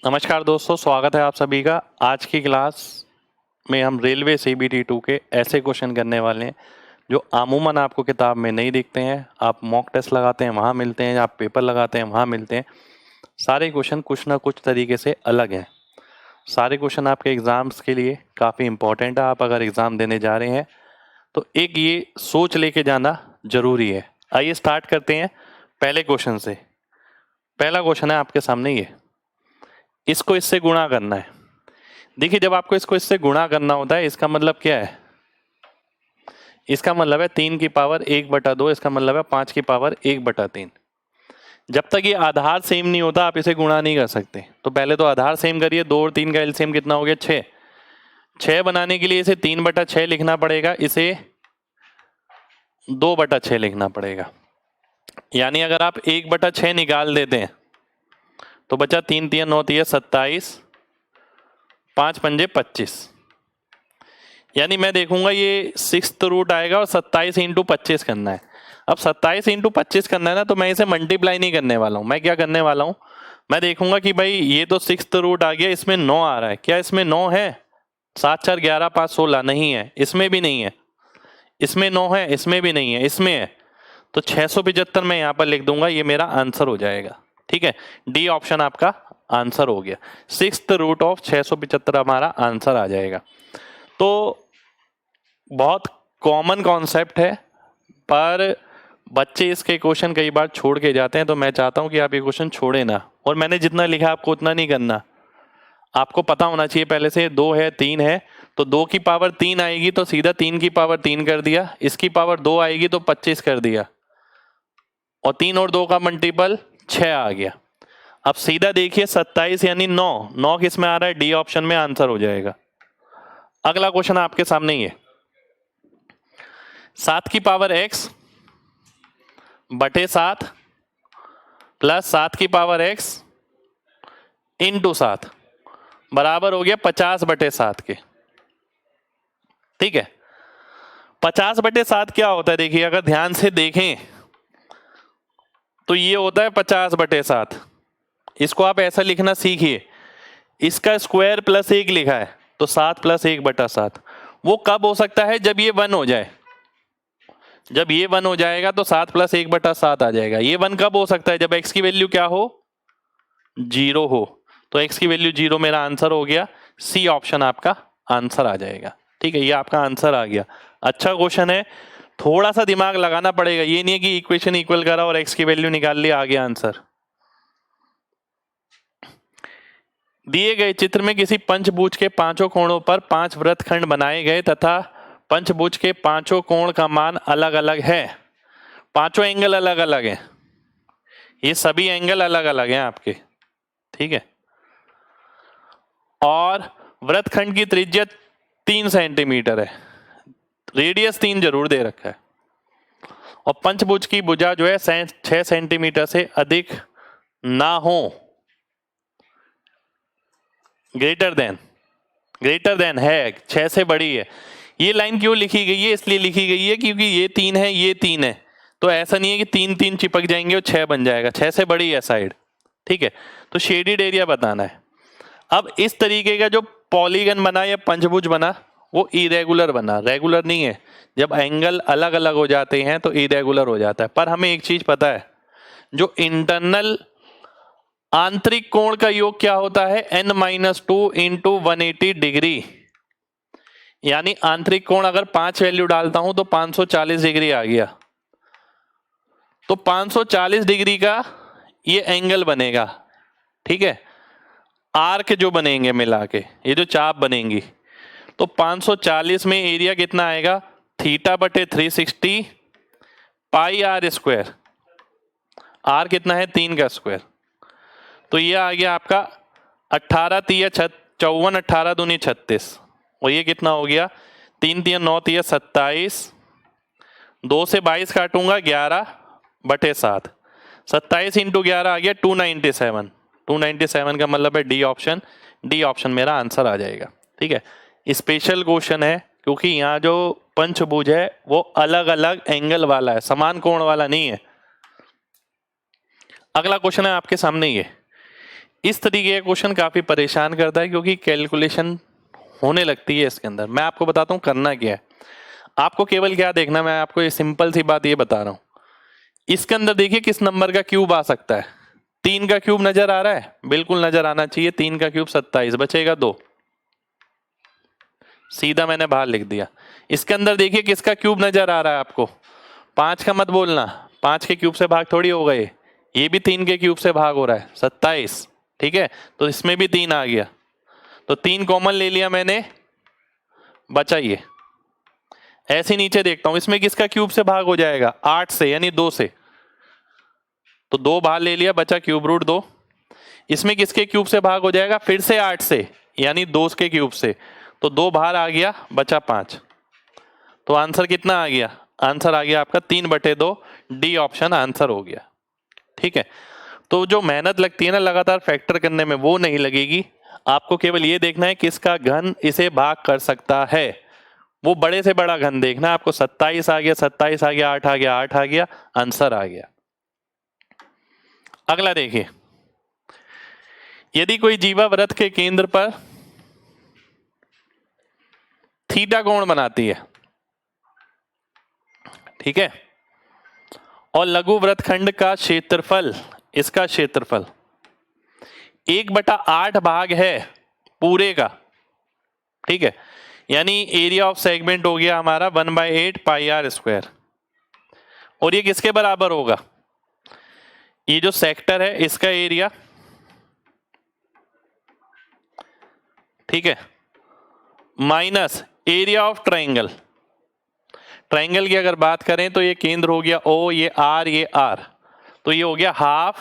नमस्कार दोस्तों, स्वागत है आप सभी का। आज की क्लास में हम रेलवे CBT 2 के ऐसे क्वेश्चन करने वाले हैं जो अमूमन आपको किताब में नहीं दिखते हैं। आप मॉक टेस्ट लगाते हैं वहाँ मिलते हैं, आप पेपर लगाते हैं वहाँ मिलते हैं। सारे क्वेश्चन कुछ ना कुछ तरीके से अलग हैं। सारे क्वेश्चन आपके एग्ज़ाम्स के लिए काफ़ी इम्पोर्टेंट है। आप अगर एग्ज़ाम देने जा रहे हैं तो एक ये सोच लेके जाना ज़रूरी है। आइए स्टार्ट करते हैं पहले क्वेश्चन से। पहला क्वेश्चन है आपके सामने, ये इसको इससे गुणा करना है। देखिए, जब आपको इसको इससे गुणा करना होता है इसका मतलब क्या है? इसका मतलब है 3 की पावर 1/2, इसका मतलब है 5 की पावर 1/3। जब तक ये आधार सेम नहीं होता आप इसे गुणा नहीं कर सकते। तो पहले तो आधार सेम करिए। 2 और 3 का एलसीएम कितना हो गया? 6। 6 बनाने के लिए इसे 3/6 लिखना पड़ेगा, इसे 2/6 लिखना पड़ेगा। यानी अगर आप 1/6 निकाल देते हैं तो बचा 3 3 9 3 27, 5 पंजे 25। यानी मैं देखूंगा ये 6th रूट आएगा और 27 × 25 करना है। अब 27 × 25 करना है ना, तो मैं इसे मल्टीप्लाई नहीं करने वाला हूं। मैं क्या करने वाला हूं, मैं देखूंगा कि भाई ये तो 6th रूट आ गया, इसमें 9 आ रहा है। क्या इसमें 9 है? 7 4 11 5 16 नहीं है, इसमें भी नहीं है। इसमें 9 है, इसमें भी नहीं है, इसमें है। तो 675 मैं यहाँ पर लिख दूंगा, ये मेरा आंसर हो जाएगा। ठीक है, डी ऑप्शन आपका आंसर हो गया। 6th रूट ऑफ 675 हमारा आंसर आ जाएगा। तो बहुत कॉमन कॉन्सेप्ट है, पर बच्चे इसके क्वेश्चन कई बार छोड़ के जाते हैं। तो मैं चाहता हूं कि आप ये क्वेश्चन छोड़े ना, और मैंने जितना लिखा आपको उतना नहीं करना। आपको पता होना चाहिए पहले से 2 है 3 है, तो 2 की पावर 3 आएगी तो सीधा 3 की पावर 3 कर दिया। इसकी पावर 2 आएगी तो 25 कर दिया, और 3 और 2 का मल्टीपल 6 आ गया। अब सीधा देखिए 27 यानी 9। 9 किस में आ रहा है? डी ऑप्शन में आंसर हो जाएगा। अगला क्वेश्चन आपके सामने ही है। 7 की पावर x बटे 7 प्लस 7 की पावर x इंटू 7 बराबर हो गया 50/7 के। ठीक है, 50/7 क्या होता है? देखिए, अगर ध्यान से देखें तो ये होता है 50/7। इसको आप ऐसा लिखना सीखिए, इसका स्क्वायर प्लस 1 लिखा है तो 7 + 1/7। वो कब हो सकता है? जब ये 1 हो जाए। जब ये 1 हो जाएगा तो 7 + 1/7 आ जाएगा। ये 1 कब हो सकता है? जब x की वैल्यू क्या हो? 0 हो। तो x की वैल्यू 0 मेरा आंसर हो गया। सी ऑप्शन आपका आंसर आ जाएगा। ठीक है, ये आपका आंसर आ गया। अच्छा क्वेश्चन है, थोड़ा सा दिमाग लगाना पड़ेगा। ये नहीं है कि इक्वेशन इक्वल करा और x की वैल्यू निकाल लिया, आ गया आंसर। दिए गए चित्र में किसी पंचभुज के पांचों कोणों पर 5 वृत्तखंड बनाए गए तथा पंचभुज के पांचों कोण का मान अलग अलग है। पांचों एंगल अलग अलग हैं, ये सभी एंगल अलग अलग हैं आपके। ठीक है, और वृत्तखंड की त्रिज्या 3 सेंटीमीटर है, रेडियस 3 जरूर दे रखा है, और पंचभुज की भुजा जो है 6 सेंटीमीटर से अधिक ना हो। ग्रेटर देन है, 6 से बड़ी है। ये लाइन क्यों लिखी गई है? इसलिए लिखी गई है क्योंकि ये 3 है, ये 3 है। तो ऐसा नहीं है कि 3 3 चिपक जाएंगे और 6 बन जाएगा। 6 से बड़ी है साइड। ठीक है, तो शेडेड एरिया बताना है। अब इस तरीके का जो पॉलीगन बना या पंचभुज बना वो इरेगुलर बना, रेगुलर नहीं है। जब एंगल अलग अलग हो जाते हैं तो इरेगुलर हो जाता है। पर हमें एक चीज पता है, जो इंटरनल आंतरिक कोण का योग क्या होता है? n - 2 × 180 degree. यानी आंतरिक कोण अगर 5 वैल्यू डालता हूं तो 540 डिग्री आ गया। तो 540 डिग्री का ये एंगल बनेगा। ठीक है, आर्क जो बनेंगे मिला के, ये जो चाप बनेंगी, तो 540 में एरिया कितना आएगा? θ/360 πr²। आर कितना है? 3 का स्क्वायर। तो ये आ गया आपका 18 3 54, 18 दूनी 36, और ये कितना हो गया? 3 3 9 3 27, 2 से 22 काटूंगा 11/7। 27 × 11 आ गया 297। 297 का मतलब है डी ऑप्शन। डी ऑप्शन मेरा आंसर आ जाएगा। ठीक है, स्पेशल क्वेश्चन है क्योंकि यहाँ जो पंचभुज है वो अलग अलग एंगल वाला है, समान कोण वाला नहीं है। अगला क्वेश्चन है आपके सामने, ये इस तरीके का क्वेश्चन काफी परेशान करता है क्योंकि कैलकुलेशन होने लगती है इसके अंदर। मैं आपको बताता हूँ करना क्या है। आपको केवल क्या देखना, मैं आपको ये सिंपल सी बात ये बता रहा हूँ। इसके अंदर देखिए किस नंबर का क्यूब आ सकता है। 3 का क्यूब नजर आ रहा है, बिल्कुल नजर आना चाहिए। 3 का क्यूब 27, बचेगा 2, सीधा मैंने बाहर लिख दिया। इसके अंदर देखिए किसका क्यूब नजर आ रहा है आपको, 5 का मत बोलना, 5 के क्यूब से भाग थोड़ी होगा ये भी 3 के क्यूब से भाग हो रहा है, 27। ठीक है, तो इसमें भी 3 आ गया, तो 3 कॉमन ले लिया मैंने, बचा ये। ऐसे नीचे देखता हूं, इसमें किसका क्यूब से भाग हो जाएगा, 8 से, यानी 2 से, तो 2 बाहर ले लिया, बचा क्यूब रूट 2। इसमें किसके क्यूब से भाग हो जाएगा, फिर से 8 से, यानी 2 के क्यूब से, तो 2 बाहर आ गया, बचा 5। तो आंसर कितना आ गया, आंसर आ गया आपका 3/2, डी ऑप्शन आंसर हो गया। ठीक है, तो जो मेहनत लगती है ना लगातार फैक्टर करने में, वो नहीं लगेगी। आपको केवल ये देखना है किसका घन इसे भाग कर सकता है, वो बड़े से बड़ा घन देखना है आपको। 27 आ गया, 27 आ गया, 8 आ गया, 8 आ गया, आंसर आ गया। अगला देखिए, यदि कोई जीवा वृत्त के केंद्र पर थीटा कोण बनाती है, ठीक है, और लघु वृत्तखंड का क्षेत्रफल, इसका क्षेत्रफल 1/8 भाग है पूरे का, ठीक है, यानी एरिया ऑफ सेगमेंट हो गया हमारा 1/8 पाई आर स्क्वायर। और ये किसके बराबर होगा, ये जो सेक्टर है इसका एरिया, ठीक है, minus area of triangle. Triangle की अगर बात करें तो ये केंद्र हो गया O, ये R, ये R, तो ये हो गया half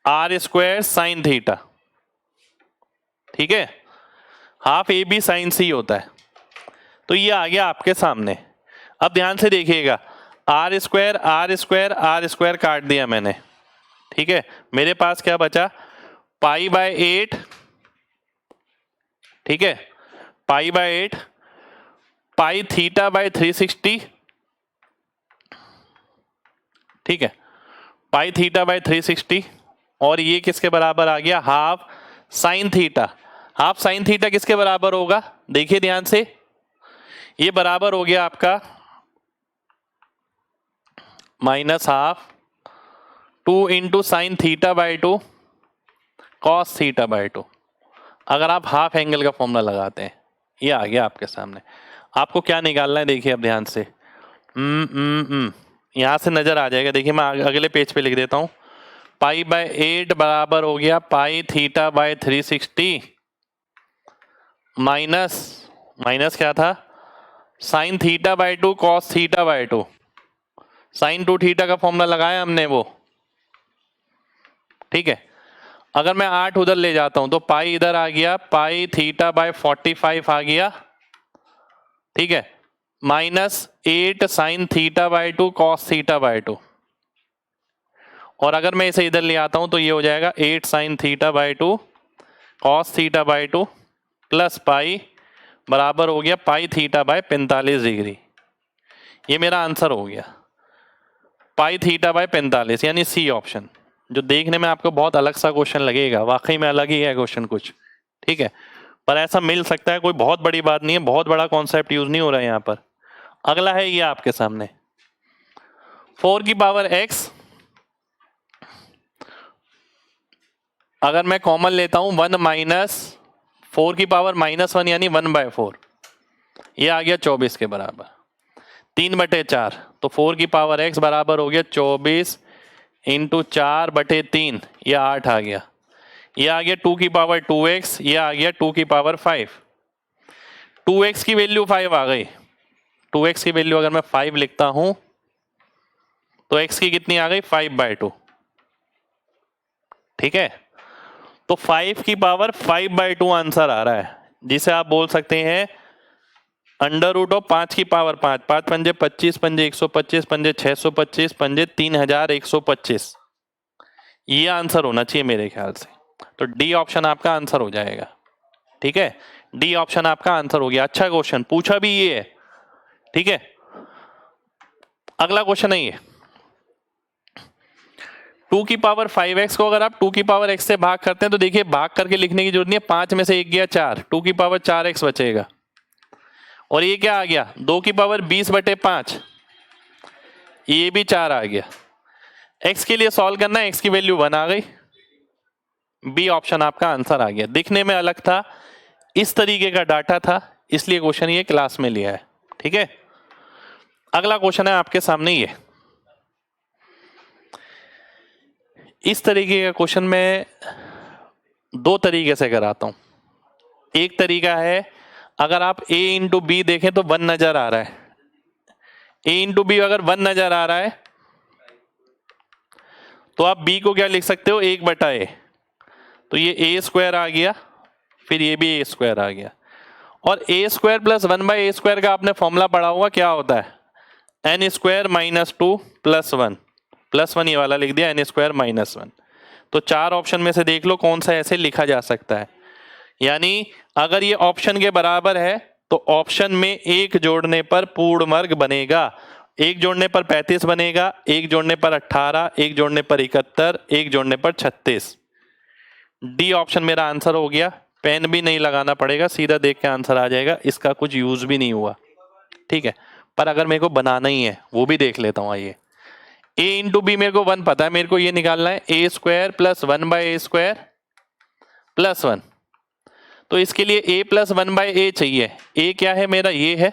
R square sine theta. ठीक है, हाफ AB साइन C होता है, तो ये आ गया आपके सामने। अब ध्यान से देखिएगा, R square R square R square काट दिया मैंने, ठीक है, मेरे पास क्या बचा, π/8, ठीक है, π/8 पाई थीटा बाय 360, ठीक है, पाई थीटा बाय 360, और ये किसके बराबर आ गया, half sine theta. Half sine theta किसके बराबर होगा, देखिए ध्यान से, ये बराबर हो गया आपका -12 2 into sine theta by 2 cos theta by 2। अगर आप हाफ एंगल का फॉर्मूला लगाते हैं, ये आ गया आपके सामने। आपको क्या निकालना है, देखिए अब ध्यान से, यहां से नजर आ जाएगा। देखिए मैं अगले पेज पे लिख देता हूं, π/8 बराबर हो गया पाई थीटा बाय 360 माइनस क्या था, sine theta by 2 cos theta by 2। Sine 2 theta का फॉर्मूला लगाया हमने वो, ठीक है। अगर मैं 8 उधर ले जाता हूं तो पाई इधर आ गया, पाई थीटा बाय 45 आ गया, ठीक है, -8 sign theta by 2 cos theta by 2। और अगर मैं इसे इधर ले आता हूं तो ये हो जाएगा 8 sign theta by 2 cos theta by 2 plus pi बराबर हो गया पाई थीटा बाय 45 डिग्री। ये मेरा आंसर हो गया, पाई थीटा बाय 45, यानी सी ऑप्शन, जो देखने में आपको बहुत अलग सा क्वेश्चन लगेगा, वाकई में अलग ही है क्वेश्चन कुछ, ठीक है, पर ऐसा मिल सकता है, कोई बहुत बड़ी बात नहीं है, बहुत बड़ा कॉन्सेप्ट यूज नहीं हो रहा है यहाँ पर। अगला है ये आपके सामने 4 की पावर x, अगर मैं कॉमन लेता हूं 1 माइनस 4 की पावर -1 यानी 1/4, ये आ गया 24 के बराबर, 3/4, तो 4 की पावर x बराबर हो गया 24 इंटू 4/3, ये 8 आ गया। ये आ गया 2 की पावर 2x, ये आ गया 2 की पावर 5। 2x की वैल्यू 5 आ गई, 2x की वैल्यू अगर मैं 5 लिखता हूं तो x की कितनी आ गई, 5/2, ठीक है। तो 5 की पावर 5/2 आंसर आ रहा है, जिसे आप बोल सकते हैं √5 की पावर 5, 5 पंजे 25, पंजे 125, पंजे 625, पंजे 3125, ये आंसर होना चाहिए मेरे ख्याल से। तो डी ऑप्शन आपका आंसर हो जाएगा, ठीक है, डी ऑप्शन आपका आंसर हो गया। अच्छा क्वेश्चन पूछा भी ये है, ठीक है। अगला क्वेश्चन है ये, टू की पावर 5x को अगर आप टू की पावर x से भाग करते हैं तो देखिए भाग करके लिखने की जरूरत नहीं है, 5 में से 1 गया 4, टू की पावर 4x बचेगा। और ये क्या आ गया, 2 की पावर 20/5, ये भी 4 आ गया। x के लिए सॉल्व करना है, x की वैल्यू 1 आ गई, बी ऑप्शन आपका आंसर आ गया। दिखने में अलग था, इस तरीके का डाटा था, इसलिए क्वेश्चन ये क्लास में लिया है। ठीक है, अगला क्वेश्चन है आपके सामने ये। इस तरीके का क्वेश्चन मैं दो तरीके से कराता हूं। एक तरीका है, अगर आप a इंटू बी देखें तो 1 नजर आ रहा है, a इंटू बी अगर 1 नजर आ रहा है तो आप b को क्या लिख सकते हो, 1/a, तो ये a² आ गया, फिर ये भी a² आ गया। और a² प्लस 1/a² का आपने फॉर्मूला पढ़ा हुआ, क्या होता है, n² - 2 + 1 ये वाला लिख दिया, n² - 1। तो 4 ऑप्शन में से देख लो कौन सा ऐसे लिखा जा सकता है। यानी अगर ये ऑप्शन के बराबर है तो ऑप्शन में एक जोड़ने पर पूर्ण वर्ग बनेगा, एक जोड़ने पर 35 बनेगा, एक जोड़ने पर 18, एक जोड़ने पर 71, एक जोड़ने पर 36। डी ऑप्शन मेरा आंसर हो गया। पेन भी नहीं लगाना पड़ेगा, सीधा देख के आंसर आ जाएगा, इसका कुछ यूज भी नहीं हुआ। ठीक है, पर अगर मेरे को बनाना ही है वो भी देख लेता हूँ। आइए, a इंटू बी मेरे को 1 पता है, मेरे को ये निकालना है a² प्लस 1/a² प्लस 1। तो इसके लिए a प्लस 1/a चाहिए। a क्या है मेरा, ये है,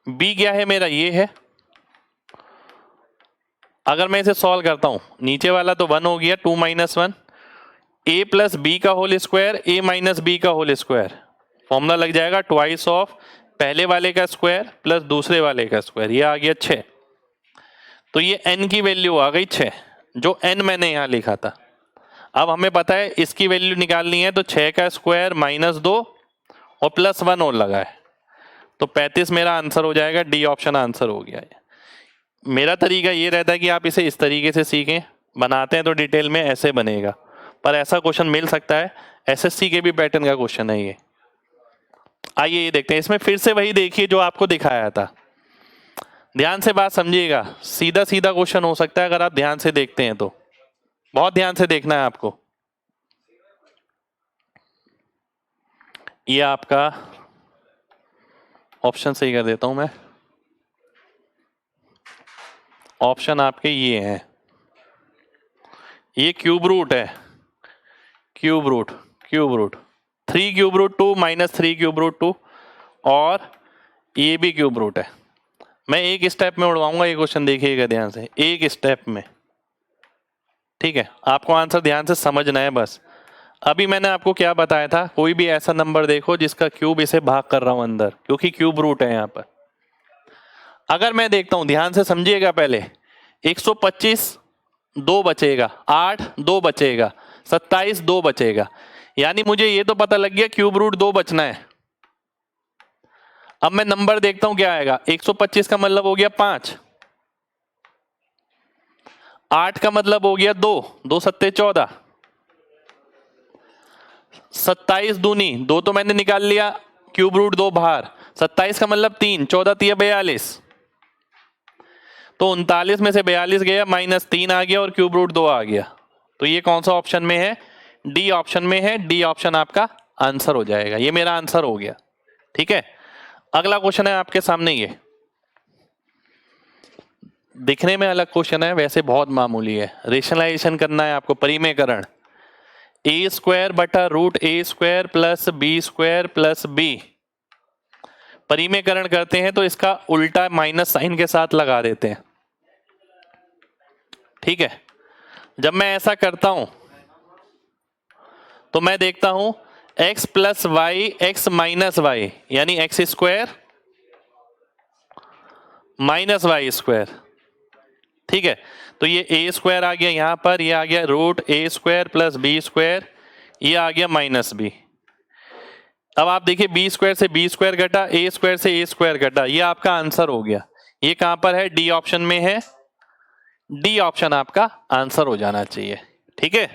b क्या है मेरा, ये है। अगर मैं इसे सॉल्व करता हूं, नीचे वाला तो 1 हो गया, 2 - 1, a प्लस बी का whole square, a minus B का होल स्क्वायर, फॉर्मूला लग जाएगा ट्वाइस ऑफ पहले वाले का स्क्वायर प्लस दूसरे वाले का स्क्वायर, ये आ गया 6। तो ये n की वैल्यू आ गई 6, जो n मैंने यहां लिखा था। अब हमें पता है इसकी वैल्यू निकालनी है, तो 6 का स्क्वायर -2 और प्लस 1 और लगा है, तो 35 मेरा आंसर हो जाएगा। डी ऑप्शन आंसर हो गया है। मेरा तरीका ये रहता है कि आप इसे इस तरीके से सीखें, बनाते हैं तो डिटेल में ऐसे बनेगा, पर ऐसा क्वेश्चन मिल सकता है, एसएससी के भी पैटर्न का क्वेश्चन है ये। आइए ये देखते हैं, इसमें फिर से वही देखिए जो आपको दिखाया था, ध्यान से बात समझिएगा, सीधा सीधा क्वेश्चन हो सकता है अगर आप ध्यान से देखते हैं तो, बहुत ध्यान से देखना है आपको। ये आपका ऑप्शन सही कर देता हूं मैं, ऑप्शन आपके ये हैं, ये क्यूब रूट है, cube root 3 cube root 2 - 3 cube root 2, और ये भी क्यूब रूट है। मैं एक स्टेप में उड़वाऊंगा ये क्वेश्चन, देखिएगा ध्यान से, एक स्टेप में। ठीक है, आपको आंसर ध्यान से समझना है बस। अभी मैंने आपको क्या बताया था, कोई भी ऐसा नंबर देखो जिसका क्यूब इसे भाग कर रहा हूं अंदर, क्योंकि क्यूब रूट है यहां पर। अगर मैं देखता हूं, ध्यान से समझिएगा पहले, 125 2 बचेगा, 8 2 बचेगा, 27 2 बचेगा, यानी मुझे ये तो पता लग गया क्यूब रूट 2 बचना है। अब मैं नंबर देखता हूं क्या आएगा, 125 का मतलब हो गया 5, 8 का मतलब हो गया 2, 2 सत्ते 14, 27 दूनी 2 तो मैंने निकाल लिया, क्यूब रूट 2 बाहर, 27 का मतलब 3, 14 3 42, तो 39 में से 42 गया, -3 आ गया और क्यूब रूट 2 आ गया। तो ये कौन सा ऑप्शन में है, डी ऑप्शन में है। डी ऑप्शन आपका आंसर हो जाएगा, ये मेरा आंसर हो गया। ठीक है, अगला क्वेश्चन है आपके सामने, ये दिखने में अलग क्वेश्चन है, वैसे बहुत मामूली है। रेशनलाइजेशन करना है आपको, परिमेयकरण, a² बटा √a² plus b² plus b। परिमेयकरण करते हैं तो इसका उल्टा माइनस साइन के साथ लगा देते हैं। ठीक है, जब मैं ऐसा करता हूं तो मैं देखता हूं x plus Y x minus Y, यानी x² माइनस y²। ठीक है, तो ये a² आ गया यहां पर, ये आ गया √a² प्लस b², ये आ गया -b। अब आप देखिए b² से b² घटा, a² से a² घटा, ये आपका आंसर हो गया। ये कहां पर है, डी ऑप्शन में है। डी ऑप्शन आपका आंसर हो जाना चाहिए। ठीक है,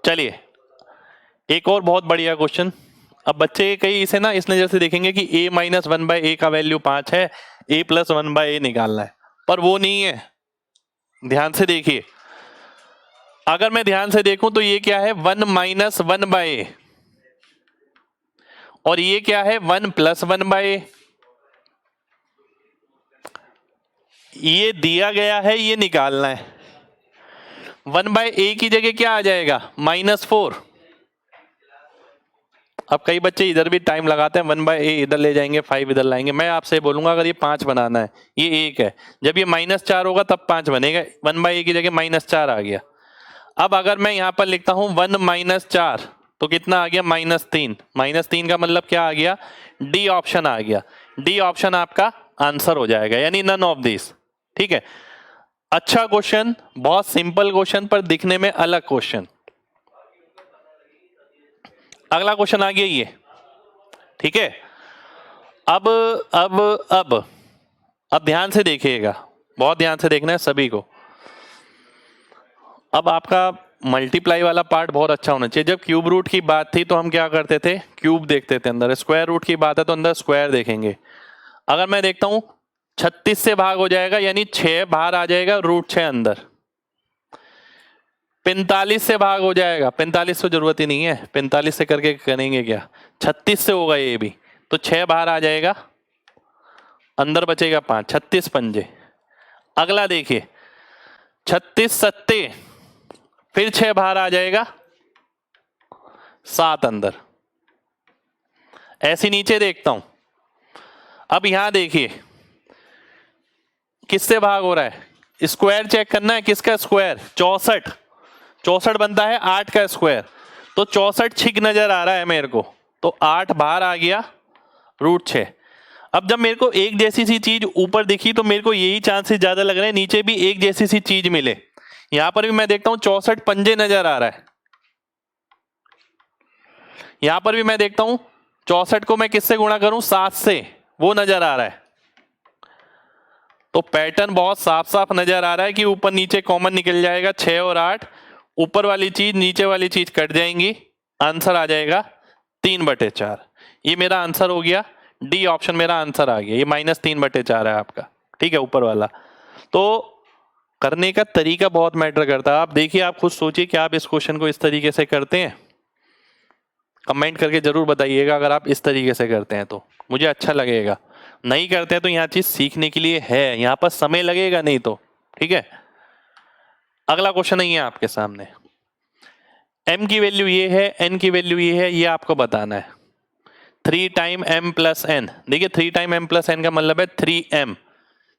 चलिए एक और बहुत बढ़िया क्वेश्चन। अब बच्चे कई इसे ना इस नजर से देखेंगे कि a - 1/a का वैल्यू 5 है, a + 1/a निकालना है, पर वो नहीं है। ध्यान से देखिए, अगर मैं ध्यान से देखूं तो ये क्या है 1 माइनस 1/a और ये क्या है 1 प्लस 1/a। ये दिया गया है, ये निकालना है। 1/a की जगह क्या आ जाएगा -4। अब कई बच्चे इधर भी टाइम लगाते हैं, 1/a इधर ले जाएंगे, 5 इधर लाएंगे। मैं आपसे बोलूंगा अगर ये 5 बनाना है, ये 1 है, जब ये -4 होगा तब 5 बनेगा। 1/a की जगह -4 आ गया। अब अगर मैं यहां पर लिखता हूं 1 - 4 तो कितना आ गया -3। -3 का मतलब क्या आ गया, डी ऑप्शन आ गया। डी ऑप्शन आपका आंसर हो जाएगा, यानी नन ऑफ दिस। ठीक है, अच्छा क्वेश्चन, बहुत सिंपल क्वेश्चन पर दिखने में अलग क्वेश्चन। अगला क्वेश्चन आ गया ये। ठीक है, अब ध्यान से देखिएगा, बहुत ध्यान से देखना है सभी को। अब आपका मल्टीप्लाई वाला पार्ट बहुत अच्छा होना चाहिए। जब क्यूब रूट की बात थी तो हम क्या करते थे, क्यूब देखते थे अंदर। स्क्वायर रूट की बात है तो अंदर स्क्वायर देखेंगे। अगर मैं देखता हूं 36 से भाग हो जाएगा, यानी 6 बाहर आ जाएगा, √6 अंदर। 45 से भाग हो जाएगा, 45 तो जरूरत ही नहीं है, 45 से करके करेंगे क्या, 36 से होगा ये भी, तो 6 बाहर आ जाएगा, अंदर बचेगा 5, 36 पंजे। अगला देखिए 36 सत्ते, फिर 6 बाहर आ जाएगा, 7 अंदर। ऐसे नीचे देखता हूं। अब यहां देखिए किससे भाग हो रहा है, स्क्वायर चेक करना है। किसका स्क्वायर, 64 बनता है 8 का स्क्वायर, तो 64 छिक नजर आ रहा है मेरे को, तो 8 बाहर आ गया, √6। अब जब मेरे को एक जैसी सी चीज ऊपर दिखी तो मेरे को यही चांसेस ज्यादा लग रहे हैं नीचे भी एक जैसी सी चीज मिले। यहां पर भी मैं देखता हूं 64 पंजे नजर आ रहा है। यहां पर भी मैं देखता हूं 64 को मैं किससे गुणा करूं, 7 से, वो नजर आ रहा है। तो पैटर्न बहुत साफ साफ नजर आ रहा है कि ऊपर नीचे कॉमन निकल जाएगा, 6 और 8, ऊपर वाली चीज नीचे वाली चीज कट जाएंगी, आंसर आ जाएगा 3/4। ये मेरा आंसर हो गया, डी ऑप्शन मेरा आंसर आ गया। ये -3/4 है आपका। ठीक है, ऊपर वाला। तो करने का तरीका बहुत मैटर करता है। आप देखिए, आप खुद सोचिए कि आप इस क्वेश्चन को इस तरीके से करते हैं। कमेंट करके जरूर बताइएगा अगर आप इस तरीके से करते हैं तो मुझे अच्छा लगेगा। नहीं करते हैं तो यहाँ चीज सीखने के लिए है, यहाँ पर समय लगेगा नहीं तो। ठीक है, अगला क्वेश्चन है आपके सामने। m की वैल्यू ये है, n की वैल्यू ये है, ये आपको बताना है। 3 टाइम m प्लस n। देखिए 3 टाइम m प्लस n का मतलब है 3m।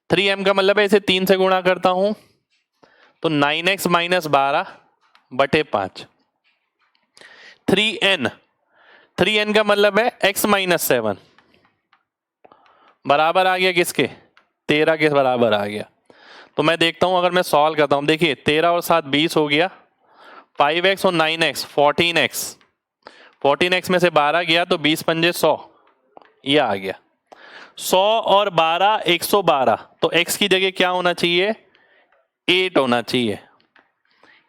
3m का मतलब है इसे 3 से गुणा करता हूं तो 9x - 12/5। 3n का मतलब है x - 7 बराबर आ गया किसके, 13 के बराबर आ गया। तो मैं देखता हूं, अगर मैं सॉल्व करता हूं, देखिए 13 और 7 20 हो गया, 5x और 9x 14x में से 12 गया तो 20 पंजे 100, ये आ गया। 100 और 12 112, तो x की जगह क्या होना चाहिए, 8 होना चाहिए।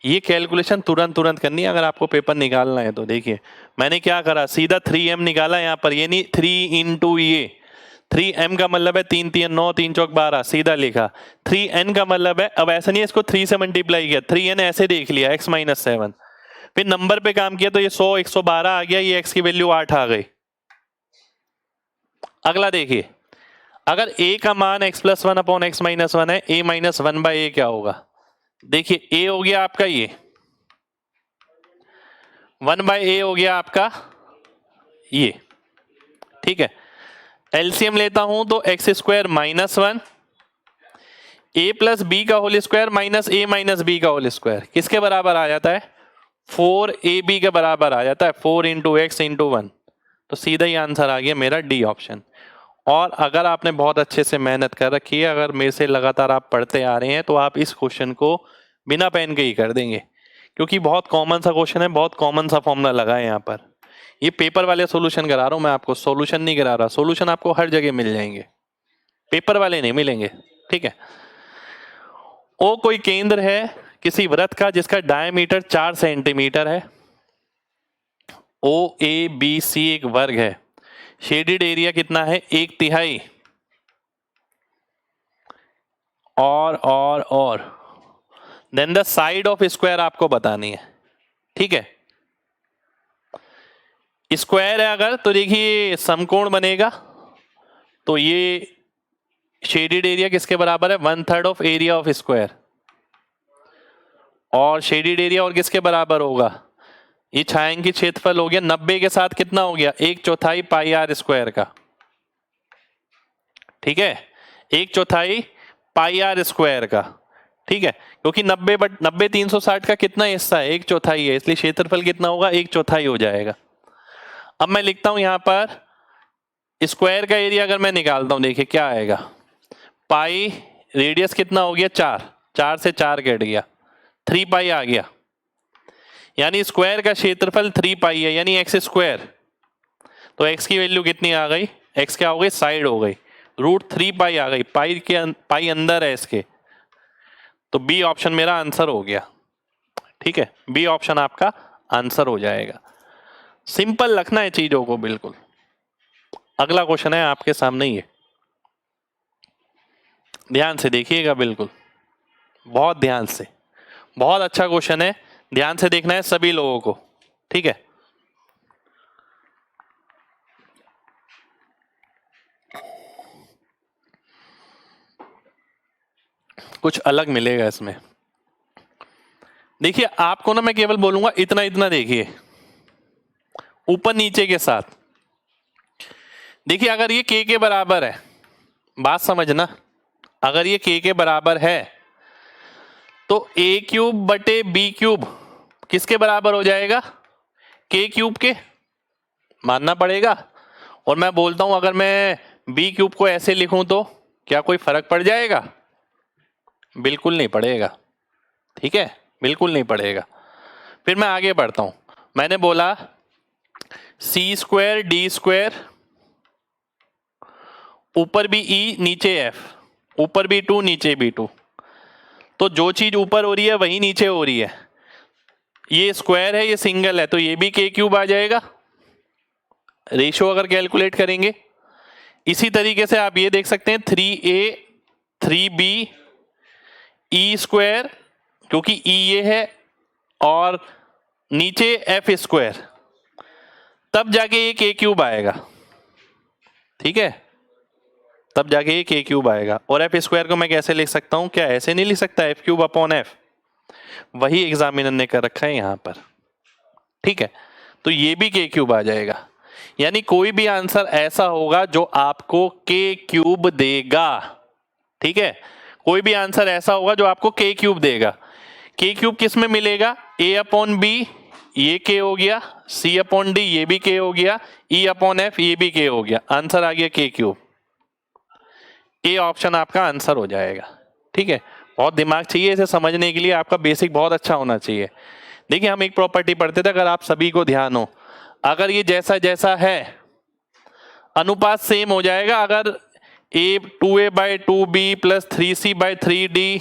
ये कैलकुलेशन तुरंत करनी है अगर आपको पेपर निकालना है तो। देखिए मैंने क्या करा, सीधा 3m निकाला यहाँ पर, ये नहीं 3 इंटू ये। 3m का मतलब है 3 3 9, 3 चौक 12, सीधा लिखा। 3n का मतलब है, अब ऐसा नहीं है इसको 3 से मल्टीप्लाई किया, 3n ऐसे देख लिया, x - 7, फिर नंबर पे काम किया तो ये 100 112 आ गया, ये x की वैल्यू 8 आ गई। अगला देखिए, अगर a का मान x + 1/x - 1 है, a - 1/a क्या होगा। देखिए a हो गया आपका ये, 1/a हो गया आपका ये। ठीक है, एलसीएम लेता हूं तो x² - 1 a + b का whole square minus a - b का होल स्क्वायर किसके बराबर आ जाता है, 4ab के बराबर आ जाता है, 4 × x × 1। तो सीधा ही आंसर आ गया मेरा डी ऑप्शन। और अगर आपने बहुत अच्छे से मेहनत कर रखी है, अगर मेरे से लगातार आप पढ़ते आ रहे हैं तो आप इस क्वेश्चन को बिना पेन के ही कर देंगे, क्योंकि बहुत कॉमन सा क्वेश्चन है, बहुत कॉमन सा फॉर्मूला लगा है यहाँ पर। ये पेपर वाले सॉल्यूशन करा रहा हूँ मैं आपको, सॉल्यूशन नहीं करा रहा। सॉल्यूशन आपको हर जगह मिल जाएंगे, पेपर वाले नहीं मिलेंगे। ठीक है, ओ कोई केंद्र है किसी वृत्त का जिसका डायमीटर 4 सेंटीमीटर है। OABC एक वर्ग है, शेडेड एरिया कितना है, 1/3। और then the side of square आपको बतानी है, ठीक है। स्क्वायर है अगर तो देखिए समकोण बनेगा, तो ये शेडेड एरिया किसके बराबर है, 1/3 ऑफ एरिया ऑफ स्क्वायर, और शेडेड एरिया और किसके बराबर होगा, ये छायांकित क्षेत्रफल हो गया 90 के साथ कितना हो गया, 1/4 पाई आर स्क्वायर का, ठीक है, 1/4 पाई आर स्क्वायर का, ठीक है, क्योंकि 90 360 का कितना हिस्सा है, 1/4 है, इसलिए क्षेत्रफल कितना होगा, 1/4 हो जाएगा। अब मैं लिखता हूं यहां पर स्क्वायर का एरिया अगर मैं निकालता हूं, देखिए क्या आएगा, पाई रेडियस कितना हो गया 4, 4 से 4 कट गया, 3 पाई आ गया, यानी स्क्वायर का क्षेत्रफल 3 पाई है, यानी एक्स स्क्वायर, तो एक्स की वैल्यू कितनी आ गई, एक्स क्या हो गई, साइड हो गई, √3 पाई आ गई, पाई अंदर है इसके, तो बी ऑप्शन मेरा आंसर हो गया, ठीक है, बी ऑप्शन आपका आंसर हो जाएगा। सिंपल रखना है चीजों को बिल्कुल। अगला क्वेश्चन है आपके सामने, ये ध्यान से देखिएगा, बिल्कुल बहुत ध्यान से, बहुत अच्छा क्वेश्चन है, ध्यान से देखना है सभी लोगों को, ठीक है। कुछ अलग मिलेगा इसमें। देखिए आपको ना मैं केवल बोलूंगा इतना इतना देखिए, ऊपर नीचे के साथ। देखिए अगर ये k के बराबर है, बात समझना, अगर ये k के बराबर है तो a³/b³ किसके बराबर हो जाएगा, k³ के, मानना पड़ेगा। और मैं बोलता हूं अगर मैं b³ को ऐसे लिखूं तो क्या कोई फर्क पड़ जाएगा, बिल्कुल नहीं पड़ेगा, ठीक है, बिल्कुल नहीं पड़ेगा। फिर मैं आगे बढ़ता हूं, मैंने बोला c² d², ऊपर भी e नीचे f, ऊपर भी 2 नीचे भी 2, तो जो चीज ऊपर हो रही है वही नीचे हो रही है, ये स्क्वायर है ये सिंगल है, तो ये भी k³ आ जाएगा, रेशियो अगर कैलकुलेट करेंगे। इसी तरीके से आप ये देख सकते हैं 3a 3b e², क्योंकि e ये है और नीचे f², तब जाके ये k³ आएगा, ठीक है, तब जाके ये k³ आएगा। और f² को मैं कैसे लिख सकता हूं, क्या ऐसे नहीं लिख सकता, f³/f, वही एग्जामिनर ने कर रखा है यहां पर, ठीक है, तो ये भी k³ आ जाएगा। यानी कोई भी आंसर ऐसा होगा जो आपको k³ देगा, ठीक है, कोई भी आंसर ऐसा होगा जो आपको k³ देगा। k³ किस में मिलेगा, a/b ये k हो गया, c/d ये भी k हो गया, e/f ये भी k हो गया, आंसर आ गया k³। ए ऑप्शन आपका आंसर हो जाएगा, ठीक है। बहुत दिमाग चाहिए इसे समझने के लिए, आपका बेसिक बहुत अच्छा होना चाहिए। देखिए हम एक प्रॉपर्टी पढ़ते थे, अगर आप सभी को ध्यान हो, अगर ये जैसा जैसा है अनुपात सेम हो जाएगा, अगर 2a/2b + 3c/3d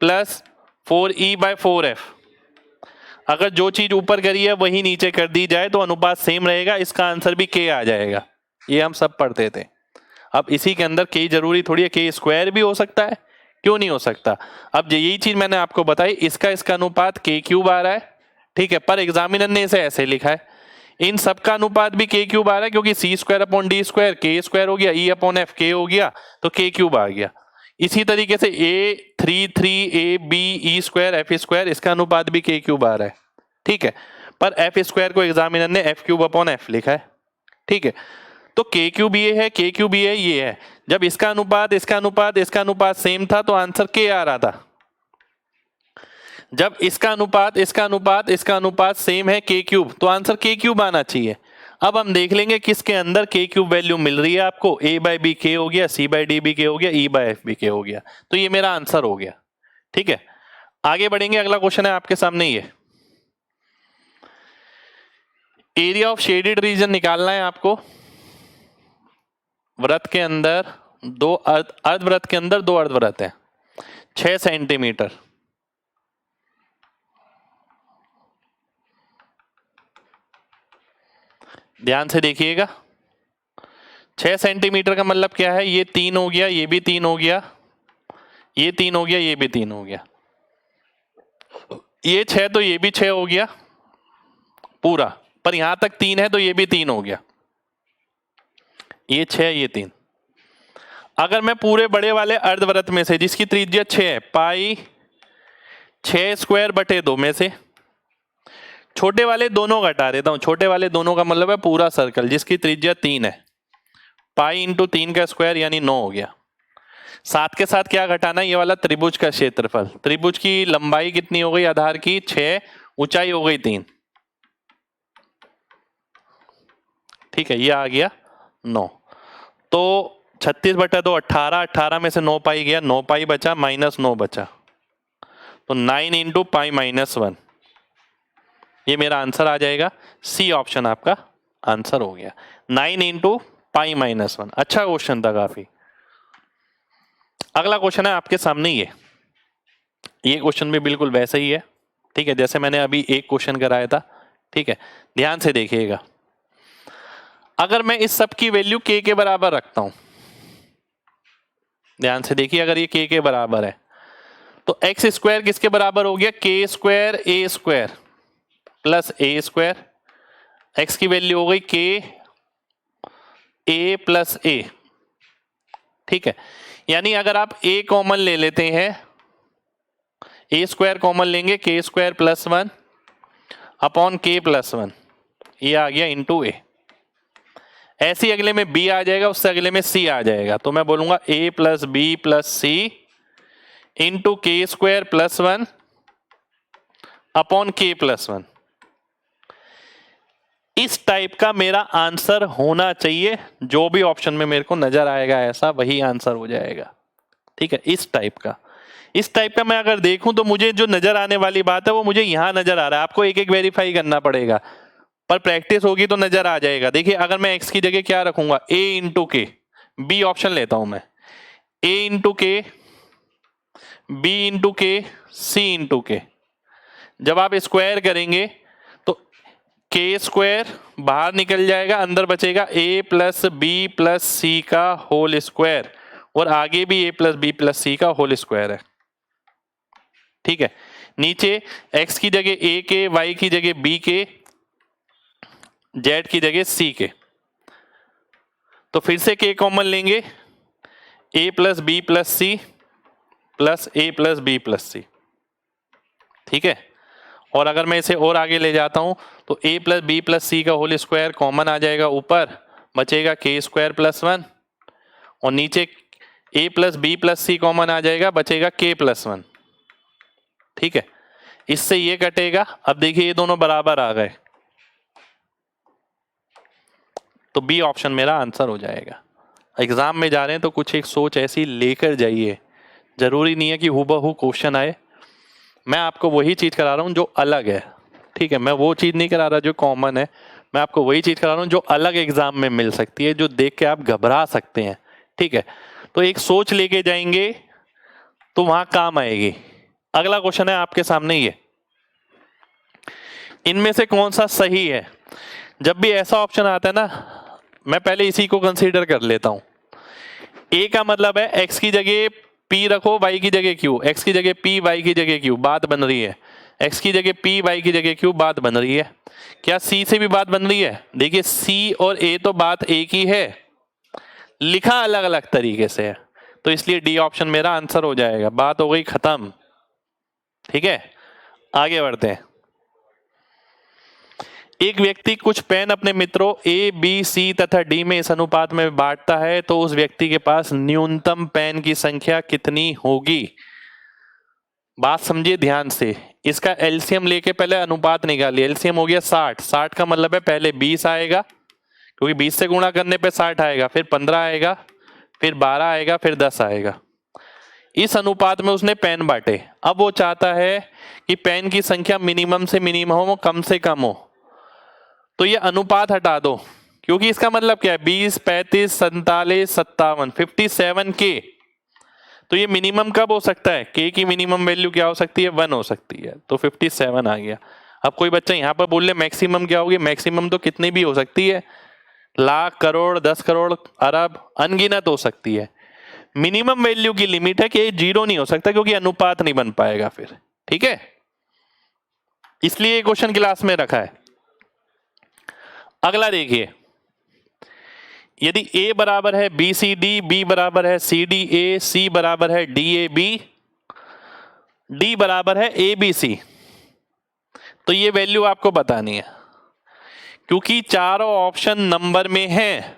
+ 4e/4f, अगर जो चीज ऊपर करी है वही नीचे कर दी जाए तो अनुपात सेम रहेगा, इसका आंसर भी k आ जाएगा, ये हम सब पढ़ते थे। अब इसी के अंदर k जरूरी थोड़ी है, k² भी हो सकता है, क्यों नहीं हो सकता। अब यही चीज मैंने आपको बताई, इसका अनुपात k³ आ रहा है, ठीक है, पर एग्जामिनर ने इसे ऐसे लिखा है। इन सब का अनुपात भी k³ आ रहा है, क्योंकि c²/d² k² हो गया, e/f k हो गया, तो k³ आ गया। इसी तरीके से a3 b e² f², इसका अनुपात भी k³ आ रहा है, ठीक है, पर f² को एग्जामिनर ने f³/f लिखा है, ठीक है, तो k³ ये है, k³ ये है। जब इसका अनुपात सेम था तो आंसर k आ रहा था। जब इसका अनुपात सेम है k³, तो आंसर k³ आना चाहिए। अब हम देख लेंगे किसके अंदर k³ वैल्यू मिल रही है आपको, a/b k हो गया, c/d भी k हो गया, e/f भी k हो गया, तो ये मेरा आंसर हो गया, ठीक है। आगे बढ़ेंगे, अगला क्वेश्चन है आपके सामने, ये एरिया ऑफ शेडेड रीजन निकालना है आपको। वृत्त के अंदर दो अर्धवृत्त के अंदर 2 अर्धवृत्त है, 6 सेंटीमीटर, ध्यान से देखिएगा। 6 सेंटीमीटर का मतलब क्या है, ये 3 हो गया, ये भी 3 हो गया, ये 3 हो गया, ये भी 3 हो गया, ये 6 तो ये भी 6 हो गया पूरा, पर यहां तक 3 है तो ये भी 3 हो गया, ये 6 ये 3। अगर मैं पूरे बड़े वाले अर्धवृत्त में से जिसकी त्रिज्या 6 है, पाई 6 स्क्वायर बटे 2 में से छोटे वाले दोनों घटा देता हूं, छोटे वाले दोनों का मतलब है पूरा सर्कल जिसकी त्रिज्या 3 है, पाई इंटू 3 का स्क्वायर यानी 9 हो गया। साथ के साथ क्या घटाना, ये वाला त्रिभुज का क्षेत्रफल, त्रिभुज की लंबाई कितनी हो गई आधार की 6, ऊंचाई हो गई 3, ठीक है, ये आ गया 9। तो 36 बटा 2 18, 18 में से 9 पाई गया, 9 पाई बचा, माइनस 9 बचा, तो 9 इंटू पाई माइनस 1, ये मेरा आंसर आ जाएगा। सी ऑप्शन आपका आंसर हो गया, 9 इंटू पाई माइनस 1। अच्छा क्वेश्चन था काफी। अगला क्वेश्चन है आपके सामने ये क्वेश्चन भी बिल्कुल वैसा ही है, ठीक है, जैसे मैंने अभी एक क्वेश्चन कराया था, ठीक है, ध्यान से देखिएगा। अगर मैं इस सब की वैल्यू k के बराबर रखता हूं, ध्यान से देखिए, अगर ये k के बराबर है तो एक्स स्क्वायर किसके बराबर हो गया, k square a square plus a square, x की वैल्यू हो गई k a प्लस a, ठीक है, यानी अगर आप a कॉमन ले लेते हैं, a स्क्वायर कॉमन लेंगे, k square plus 1 upon k plus 1, ये आ गया इंटू a। ऐसे ही अगले में b आ जाएगा, उससे अगले में c आ जाएगा, तो मैं बोलूंगा a plus B plus c into k square plus 1 upon k plus 1। इस टाइप का मेरा आंसर होना चाहिए, जो भी ऑप्शन में मेरे को नजर आएगा ऐसा वही आंसर हो जाएगा, ठीक है, इस टाइप का मैं अगर देखूं तो मुझे जो नजर आने वाली बात है वो मुझे यहां नजर आ रहा है, आपको एक एक वेरीफाई करना पड़ेगा, पर प्रैक्टिस होगी तो नजर आ जाएगा। देखिए अगर मैं x की जगह क्या रखूंगा, a इंटू के, बी ऑप्शन लेता हूं मैं, a इंटू के, बी इंटू के, सी इंटू के, जब आप स्क्वायर करेंगे तो k स्क्वायर बाहर निकल जाएगा, अंदर बचेगा a प्लस बी प्लस सी का होल स्क्वायर, और आगे भी a प्लस बी प्लस सी का होल स्क्वायर है, ठीक है। नीचे x की जगह a के, y की जगह b के, z की जगह c के, तो फिर से k कॉमन लेंगे, a plus B plus C plus a plus B plus C, ठीक है। और अगर मैं इसे और आगे ले जाता हूं तो a प्लस बी प्लस सी का होल स्क्वायर कॉमन आ जाएगा, ऊपर बचेगा k स्क्वायर प्लस 1, और नीचे a plus B plus C common आ जाएगा, बचेगा k प्लस 1, ठीक है। इससे ये कटेगा, अब देखिए ये दोनों बराबर आ गए, तो बी ऑप्शन मेरा आंसर हो जाएगा। एग्जाम में जा रहे हैं तो कुछ एक सोच ऐसी लेकर जाइए, जरूरी नहीं है कि हूबहू क्वेश्चन आए, मैं आपको वही चीज करा रहा हूं जो अलग है, ठीक है, मैं वो चीज नहीं करा रहा जो कॉमन है, मैं आपको वही चीज करा रहा हूं जो अलग एग्जाम में मिल सकती है, जो देख के आप घबरा सकते हैं, ठीक है। तो एक सोच लेके जाएंगे तो वहां काम आएगी। अगला क्वेश्चन है आपके सामने, ये इनमें से कौन सा सही है। जब भी ऐसा ऑप्शन आता है ना, मैं पहले इसी को कंसीडर कर लेता हूं। ए का मतलब है x की जगह p रखो, y की जगह q, x की जगह p, y की जगह q, बात बन रही है, x की जगह p, y की जगह q, बात बन रही है। क्या c से भी बात बन रही है, देखिए c और a तो बात एक ही है, लिखा अलग अलग तरीके से है, तो इसलिए डी ऑप्शन मेरा आंसर हो जाएगा, बात हो गई खत्म, ठीक है। आगे बढ़ते हैं। एक व्यक्ति कुछ पेन अपने मित्रों ए, बी, सी तथा डी में इस अनुपात में बांटता है, तो उस व्यक्ति के पास न्यूनतम पेन की संख्या कितनी होगी। बात समझिए ध्यान से, इसका एलसीएम लेके पहले अनुपात निकालिए। एलसीएम हो गया 60, 60 का मतलब है पहले 20 आएगा, क्योंकि 20 से गुणा करने पे 60 आएगा, फिर 15 आएगा, फिर 12 आएगा, फिर 10 आएगा। इस अनुपात में उसने पेन बांटे। अब वो चाहता है कि पेन की संख्या मिनिमम से मिनिमम हो, कम से कम हो, तो ये अनुपात हटा दो, क्योंकि इसका मतलब क्या है 20, 35, 47, 57, 57 के, तो ये मिनिमम कब हो सकता है, के की मिनिमम वैल्यू क्या हो सकती है, 1 हो सकती है, तो 57 आ गया। अब कोई बच्चा यहाँ पर बोल ले मैक्सिमम क्या होगी, मैक्सिमम तो कितनी भी हो सकती है, लाख, करोड़, 10 करोड़, अरब, अनगिनत हो सकती है। मिनिमम वैल्यू की लिमिट है कि 0 नहीं हो सकता, क्योंकि अनुपात नहीं बन पाएगा फिर, ठीक है। इसलिए ये क्वेश्चन क्लास में रखा है। अगला देखिए, यदि A बराबर है BCD, B बराबर है CDA, C बराबर है DAB, D बराबर है ABC, तो ये वैल्यू आपको बतानी है। क्योंकि चारों ऑप्शन नंबर में है,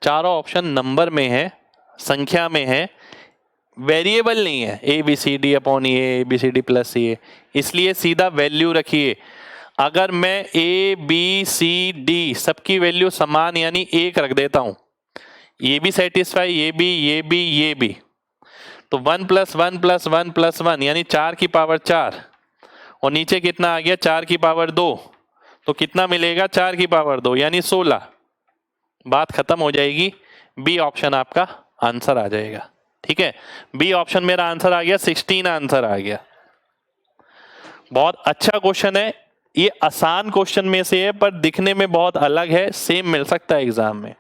चारों ऑप्शन नंबर में है, संख्या में है, वेरिएबल नहीं है ABCD अपॉन ए, ABCD प्लस ए, इसलिए सीधा वैल्यू रखिए। अगर मैं ABCD सबकी वैल्यू समान यानी 1 रख देता हूं, ये भी सेटिस्फाई, ये भी, तो 1 + 1 + 1 + 1 यानी 4 की पावर 4, और नीचे कितना आ गया 4 की पावर 2, तो कितना मिलेगा 4 की पावर 2 यानी 16। बात खत्म हो जाएगी, बी ऑप्शन आपका आंसर आ जाएगा। ठीक है, बी ऑप्शन मेरा आंसर आ गया, 16 आंसर आ गया। बहुत अच्छा क्वेश्चन है, ये आसान क्वेश्चन में से है पर दिखने में बहुत अलग है, सेम मिल सकता है एग्जाम में।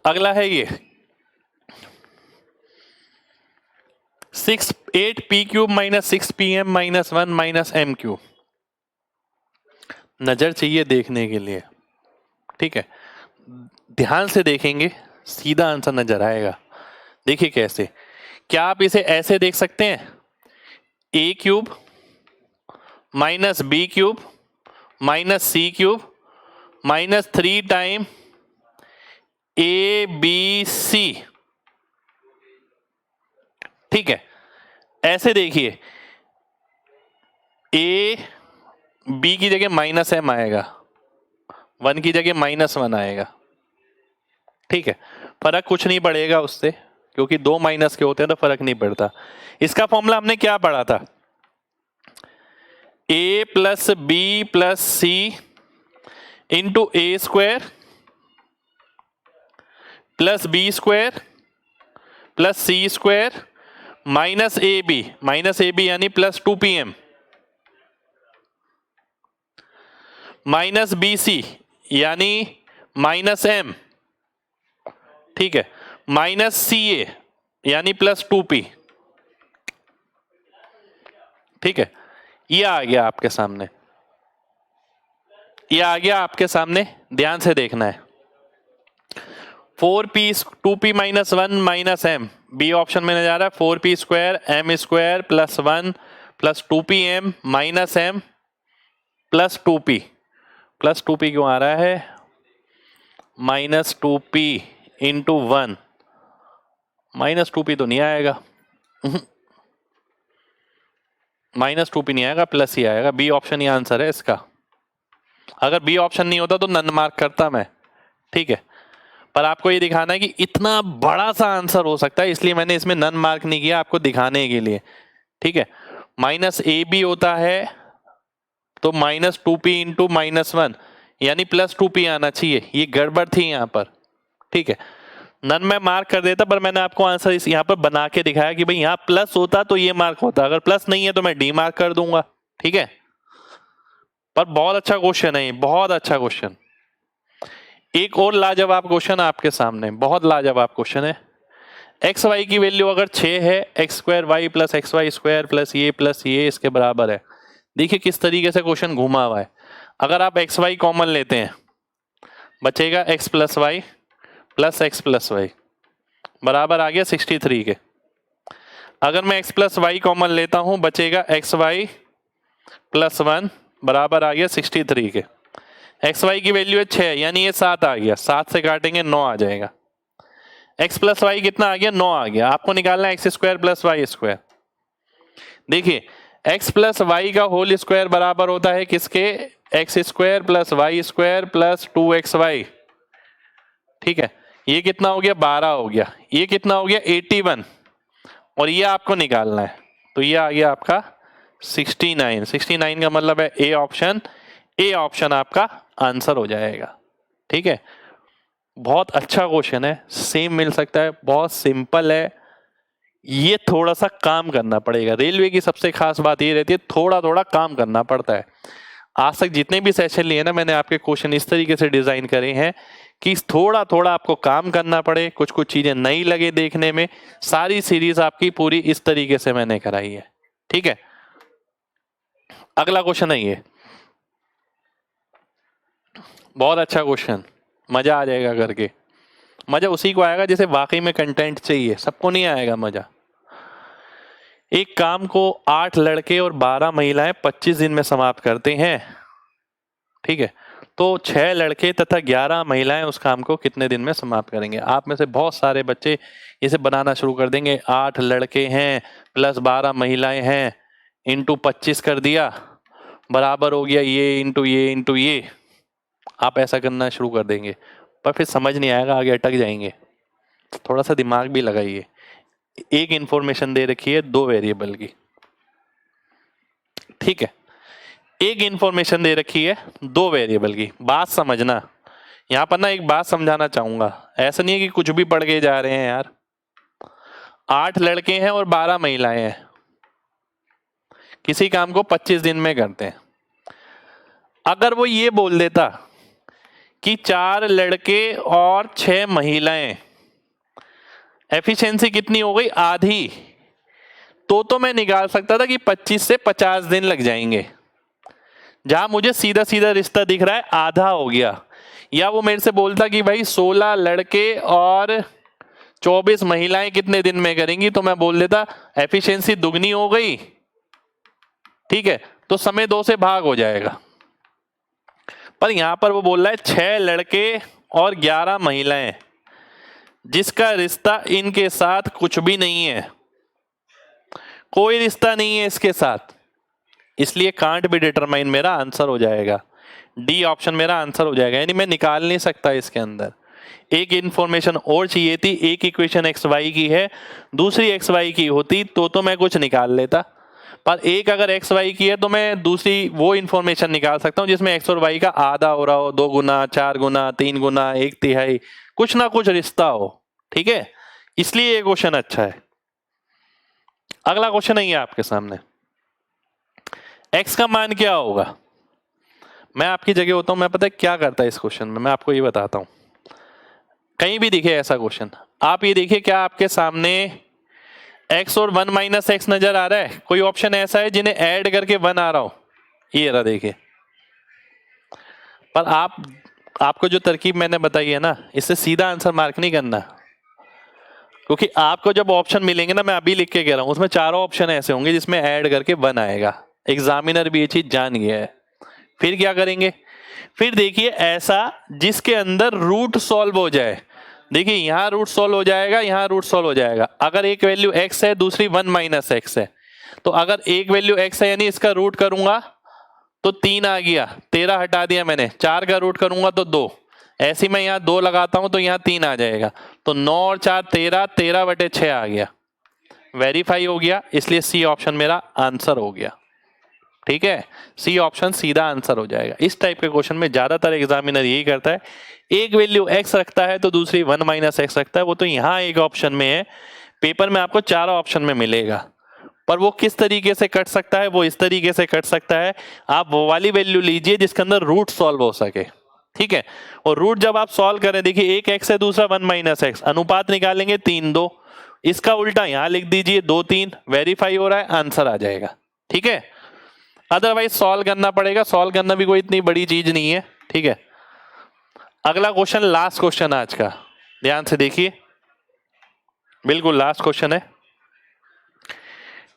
अगला है ये 8p³ - 6pm - 1 - m³। नजर चाहिए देखने के लिए, ठीक है, ध्यान से देखेंगे सीधा आंसर नजर आएगा। देखिए कैसे, क्या आप इसे ऐसे देख सकते हैं, a³ - b³ - c³ -3 time ABC, ठीक है, ऐसे देखिए A B की जगह -m आएगा, 1 की जगह -1 आएगा, ठीक है, फर्क कुछ नहीं पड़ेगा उससे, क्योंकि 2 माइनस के होते हैं तो फर्क नहीं पड़ता। इसका फॉर्मूला हमने क्या पढ़ा था, A + B + C × A² + B² + C² -AB यानी +2pm -BC यानी -m, ठीक है, -CA यानी +2p, ठीक है, ये आ गया आपके सामने, ये आ गया आपके सामने, ध्यान से देखना है। 4p 2p - 1 - m, B option में जा रहा है 4p² m² + 1 + 2pm - m + 2p, +2p क्यों आ रहा है, -2p × 1, -2p तो नहीं आएगा, -2p नहीं आएगा, प्लस ही आएगा, बी ऑप्शन ही आंसर है इसका। अगर बी ऑप्शन नहीं होता तो नन मार्क करता मैं, ठीक है, पर आपको ये दिखाना है कि इतना बड़ा सा आंसर हो सकता है, इसलिए मैंने इसमें नन मार्क नहीं किया, आपको दिखाने के लिए, ठीक है। -AB होता है तो -2p × -1 यानी +2p आना चाहिए, ये गड़बड़ थी यहाँ पर, ठीक है, नन में मार्क कर देता, पर मैंने आपको आंसर इस यहाँ पर बना के दिखाया कि भाई यहाँ प्लस होता तो ये मार्क होता, अगर प्लस नहीं है तो मैं डी मार्क कर दूंगा, ठीक है। पर बहुत अच्छा क्वेश्चन है ये, बहुत अच्छा क्वेश्चन। एक और लाजवाब क्वेश्चन आपके सामने, बहुत लाजवाब क्वेश्चन है। एक्स वाई की वैल्यू अगर 6 है, x² y + xy² + ये + ये इसके बराबर है। देखिए किस तरीके से क्वेश्चन घुमा हुआ है। अगर आप एक्स वाई कॉमन लेते हैं, बचेगा x + y + x + y बराबर आ गया 63 के। अगर मैं x + y कॉमन लेता हूं, बचेगा xy + 1 बराबर आ गया 63 के। xy की वैल्यू है 6 यानी ये 7 आ गया, 7 से काटेंगे 9 आ जाएगा। x + y कितना आ गया, 9 आ गया। आपको निकालना है x² + y²। देखिए x + y का होल स्क्वायर बराबर होता है किसके, x² + y² + 2xy, ठीक है, ये कितना हो गया 12 हो गया, ये कितना हो गया 81, और ये आपको निकालना है, तो ये आ गया आपका 69। 69 का मतलब है ए ऑप्शन, ए ऑप्शन आपका आंसर हो जाएगा, ठीक है। बहुत अच्छा क्वेश्चन है, सेम मिल सकता है, बहुत सिंपल है, ये थोड़ा सा काम करना पड़ेगा। रेलवे की सबसे खास बात ये रहती है थोड़ा थोड़ा काम करना पड़ता है। आज तक जितने भी सेशन लिए ना मैंने, आपके क्वेश्चन इस तरीके से डिजाइन करे हैं कि थोड़ा थोड़ा आपको काम करना पड़े, कुछ कुछ चीजें नई लगे देखने में। सारी सीरीज आपकी पूरी इस तरीके से मैंने कराई है, ठीक है। अगला क्वेश्चन है ये, बहुत अच्छा क्वेश्चन, मजा आ जाएगा करके। मजा उसी को आएगा जिसे वाकई में कंटेंट चाहिए, सबको नहीं आएगा मजा। एक काम को 8 लड़के और 12 महिलाएं 25 दिन में समाप्त करते हैं, ठीक है। तो 6 लड़के तथा 11 महिलाएं उस काम को कितने दिन में समाप्त करेंगे? आप में से बहुत सारे बच्चे इसे बनाना शुरू कर देंगे। 8 लड़के हैं प्लस 12 महिलाएं हैं, इंटू 25 कर दिया, बराबर हो गया ये इंटू ये इंटू ये। आप ऐसा करना शुरू कर देंगे, पर फिर समझ नहीं आएगा, आगे अटक जाएंगे। थोड़ा सा दिमाग भी लगाइए। एक इंफॉर्मेशन दे रखी है 2 वेरिएबल की, ठीक है। एक इंफॉर्मेशन दे रखी है 2 वेरिएबल की। बात समझना, यहां पर ना एक बात समझाना चाहूंगा। ऐसा नहीं है कि कुछ भी पढ़ के जा रहे हैं यार। 8 लड़के हैं और 12 महिलाएं हैं, किसी काम को 25 दिन में करते हैं। अगर वो ये बोल देता कि 4 लड़के और 6 महिलाएं, एफिशिएंसी कितनी हो गई? आधी। तो मैं निकाल सकता था कि 25 से 50 दिन लग जाएंगे। जहां मुझे सीधा सीधा रिश्ता दिख रहा है आधा हो गया। या वो मेरे से बोलता कि भाई 16 लड़के और 24 महिलाएं कितने दिन में करेंगी, तो मैं बोल देता एफिशिएंसी दुगनी हो गई, ठीक है, तो समय 2 से भाग हो जाएगा। पर यहां पर वो बोल रहा है 6 लड़के और 11 महिलाएं, जिसका रिश्ता इनके साथ कुछ भी नहीं है, कोई रिश्ता नहीं है इसके साथ, इसलिए कांट बी डिटरमाइन मेरा आंसर हो जाएगा। डी ऑप्शन मेरा आंसर हो जाएगा, यानी मैं निकाल नहीं सकता इसके अंदर। एक इंफॉर्मेशन और चाहिए थी, एक इक्वेशन एक्स वाई की है, दूसरी एक्स वाई की होती तो मैं कुछ निकाल लेता। पर एक अगर एक्स वाई की है तो मैं दूसरी वो इंफॉर्मेशन निकाल सकता हूं जिसमें एक्स और वाई का आधा हो रहा हो, 2 गुना, 4 गुना, 3 गुना, 1/3, कुछ ना कुछ रिश्ता हो, ठीक है। इसलिए ये क्वेश्चन अच्छा है। अगला क्वेश्चन है ये आपके सामने, एक्स का मान क्या होगा? मैं आपकी जगह होता हूं, मैं पता है क्या करता है इस क्वेश्चन में, मैं आपको ये बताता हूं। कहीं भी दिखे ऐसा क्वेश्चन, आप ये देखिए, क्या आपके सामने x और 1 माइनस एक्स नजर आ रहा है? कोई ऑप्शन ऐसा है जिन्हें ऐड करके 1 आ रहा हो? ये रहा, देखिए। पर आपको जो तरकीब मैंने बताई है ना, इससे सीधा आंसर मार्क नहीं करना, क्योंकि आपको जब ऑप्शन मिलेंगे ना, मैं अभी लिख के कह रहा हूं, उसमें चारों ऑप्शन ऐसे होंगे जिसमें ऐड करके 1 आएगा। एग्जामिनर भी ये चीज जान गया है। फिर क्या करेंगे? फिर देखिए ऐसा जिसके अंदर रूट सॉल्व हो जाए। देखिए यहां रूट सॉल्व हो जाएगा, यहां रूट सॉल्व हो जाएगा। अगर एक वैल्यू x है, दूसरी 1 माइनस एक्स है, तो अगर एक वैल्यू x है यानी इसका रूट करूंगा तो 3 आ गया, 13 हटा दिया मैंने, 4 का रूट करूंगा तो 2, ऐसी मैं यहाँ 2 लगाता हूं तो यहाँ 3 आ जाएगा, तो 9 और 4 13, 13/6 आ गया, वेरीफाई हो गया। इसलिए सी ऑप्शन मेरा आंसर हो गया, ठीक है। सी ऑप्शन सीधा आंसर हो जाएगा। इस टाइप के क्वेश्चन में ज्यादातर एग्जामिनर यही करता है, एक वैल्यू x रखता है तो दूसरी 1 माइनस एक्स रखता है। वो तो यहाँ एक ऑप्शन में है, पेपर में आपको चारों ऑप्शन में मिलेगा। पर वो किस तरीके से कट सकता है? वो इस तरीके से कट सकता है, आप वो वाली वैल्यू लीजिए जिसके अंदर रूट सॉल्व हो सके, ठीक है। और रूट जब आप सॉल्व करें, देखिए एक x है, दूसरा 1 माइनस एक्स, अनुपात निकालेंगे 3:2, इसका उल्टा यहां लिख दीजिए 2:3, वेरीफाई हो रहा है, आंसर आ जाएगा, ठीक है। अदरवाइज सॉल्व करना पड़ेगा, सॉल्व करना भी कोई इतनी बड़ी चीज नहीं है, ठीक है। अगला क्वेश्चन, लास्ट क्वेश्चन आज का, ध्यान से देखिए, बिल्कुल लास्ट क्वेश्चन है।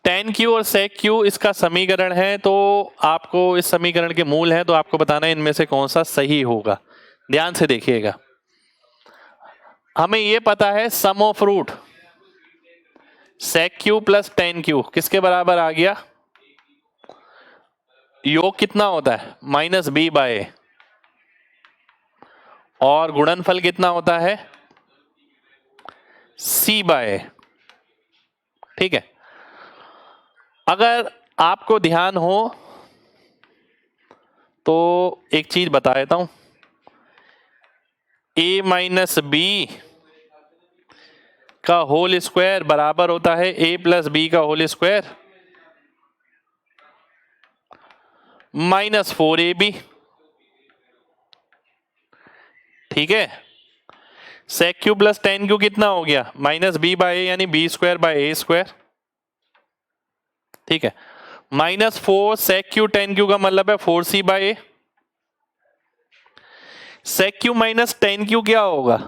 tan q और sec q इसका समीकरण है, तो आपको इस समीकरण के मूल हैं, तो आपको बताना है इनमें से कौन सा सही होगा। ध्यान से देखिएगा, हमें यह पता है sum of root sec q plus tan q किसके बराबर आ गया? योग कितना होता है? -b/a, और गुणनफल कितना होता है? c/a, ठीक है। अगर आपको ध्यान हो तो एक चीज बता देता हूं, a माइनस बी का होल स्क्वायर बराबर होता है a प्लस बी का होल स्क्वायर -4ab, ठीक है। Sec Q plus tan Q कितना हो गया, माइनस बी बाय ए यानी B square by A square, ठीक है। Minus 4 sec Q tan Q का मतलब है 4c by A. Sec Q minus tan Q क्या होगा,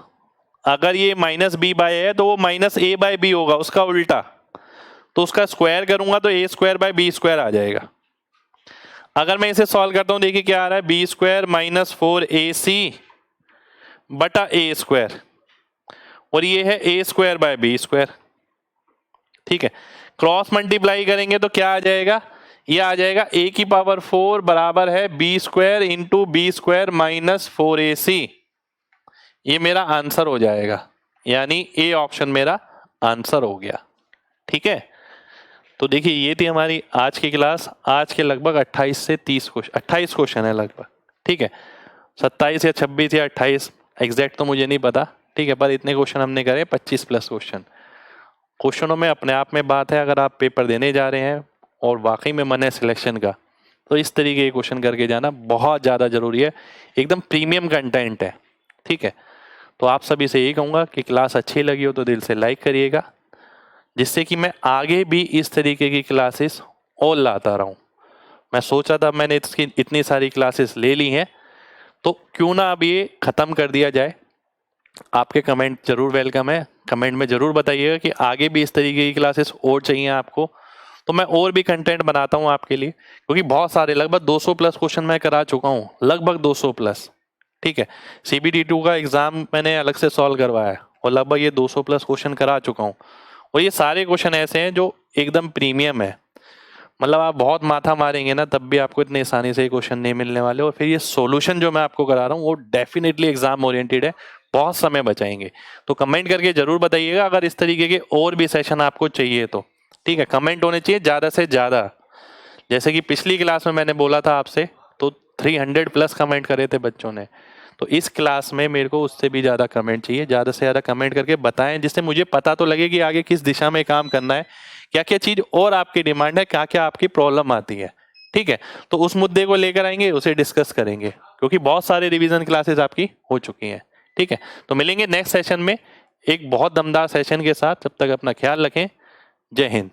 अगर ये माइनस बी बाय है तो वो माइनस ए बाय बी होगा, उसका उल्टा, तो उसका स्क्वायर करूंगा तो ए स्क्वायर बाय बी स्क्वायर आ जाएगा। अगर मैं इसे सॉल्व करता हूं, देखिए क्या आ रहा है, बी स्क्वायर माइनस 4ac बटा ए स्क्वायर, और ये है ए स्क्वायर बाय बी स्क्वायर, ठीक है। क्रॉस मल्टीप्लाई करेंगे तो क्या आ जाएगा, ये आ जाएगा a की पावर 4 बराबर है B square into B square minus 4ac, ये मेरा आंसर हो जाएगा, यानी ए ऑप्शन मेरा आंसर हो गया, ठीक है। तो देखिए ये थी हमारी आज की क्लास। आज के लगभग 28 से 30 क्वेश्चन, 28 क्वेश्चन है लगभग, ठीक है। 27 या 26 या 28 एग्जैक्ट तो मुझे नहीं पता, ठीक है, पर इतने क्वेश्चन हमने करे, 25 प्लस क्वेश्चन। क्वेश्चनों में अपने आप में बात है, अगर आप पेपर देने जा रहे हैं और वाकई में मन है सिलेक्शन का, तो इस तरीके के क्वेश्चन करके जाना बहुत ज़्यादा ज़रूरी है, एकदम प्रीमियम कंटेंट है, ठीक है। तो आप सभी से यही कहूँगा कि क्लास अच्छी लगी हो तो दिल से लाइक करिएगा, जिससे कि मैं आगे भी इस तरीके की क्लासेस और लाता रहूं। मैं सोचा था मैंने इसकी इतनी सारी क्लासेस ले ली हैं, तो क्यों ना अब ये ख़त्म कर दिया जाए। आपके कमेंट जरूर वेलकम है, कमेंट में ज़रूर बताइएगा कि आगे भी इस तरीके की क्लासेस और चाहिए आपको, तो मैं और भी कंटेंट बनाता हूँ आपके लिए, क्योंकि बहुत सारे लगभग 200 प्लस क्वेश्चन मैं करा चुका हूँ, लगभग 200 प्लस, ठीक है। CBT2 का एग्ज़ाम मैंने अलग से सॉल्व करवाया है और लगभग ये 200 प्लस क्वेश्चन करा चुका हूँ, और ये सारे क्वेश्चन ऐसे हैं जो एकदम प्रीमियम है, मतलब आप बहुत माथा मारेंगे ना तब भी आपको इतने आसानी से क्वेश्चन नहीं मिलने वाले, और फिर ये सॉल्यूशन जो मैं आपको करा रहा हूँ वो डेफिनेटली एग्जाम ओरिएंटेड है, बहुत समय बचाएंगे। तो कमेंट करके जरूर बताइएगा अगर इस तरीके के और भी सेशन आपको चाहिए तो, ठीक है। कमेंट होने चाहिए ज़्यादा से ज़्यादा, जैसे कि पिछली क्लास में मैंने बोला था आपसे, तो 300 प्लस कमेंट करे थे बच्चों ने, तो इस क्लास में मेरे को उससे भी ज़्यादा कमेंट चाहिए, ज़्यादा से ज़्यादा कमेंट करके बताएं, जिससे मुझे पता तो लगे कि आगे किस दिशा में काम करना है, क्या क्या चीज़ और आपकी डिमांड है, क्या क्या आपकी प्रॉब्लम आती है, ठीक है। तो उस मुद्दे को लेकर आएंगे, उसे डिस्कस करेंगे, क्योंकि बहुत सारे रिवीजन क्लासेस आपकी हो चुकी हैं, ठीक है। तो मिलेंगे नेक्स्ट सेशन में एक बहुत दमदार सेशन के साथ, तब तक अपना ख्याल रखें। जय हिंद।